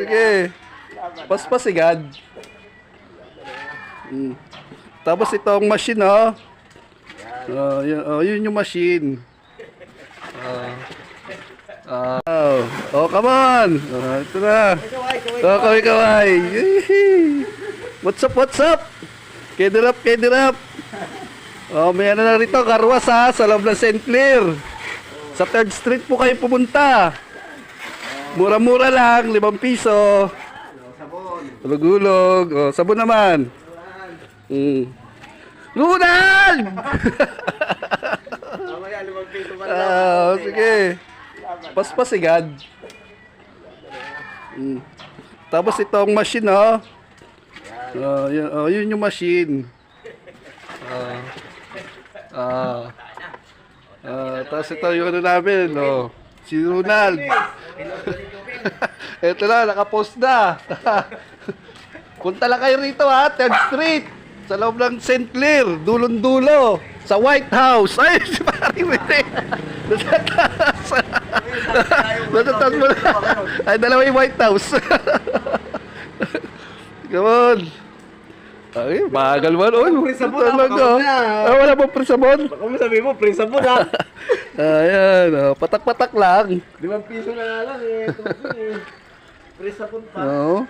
sige. Paspasigad. Tapos itong machine, oh. Yun yung machine. Come on. Ito na. Kaway. What's up? Kedirap. May ano na rito, karwas ha, sa loob ng St. Clair. Sa 3rd Street po kayo pumunta. Mura-mura lang, 5 piso. Hulog-hulog. Sabon naman. Lunal! Sige. Paspasigad. Tapos itong machine, oh. Yun yung machine. Tapos ito yung ano namin, oh. Si Ronald. Ito na, nakapost na. Punta lang kayo rito ha, 3rd Street. Sa loob ng St. Clair, dulong-dulo. Sa White House. Ay, si Paring Rene. Natataas mo na. Ay, dalawa yung White House. Come on. Ay, bagal man. Oy, talaga. Wala pang presabon. Baka mo sabihin mo, presabon ha. Ayan, patak-patak lang. 5 piso na lang eh. Presabon pa. Oo.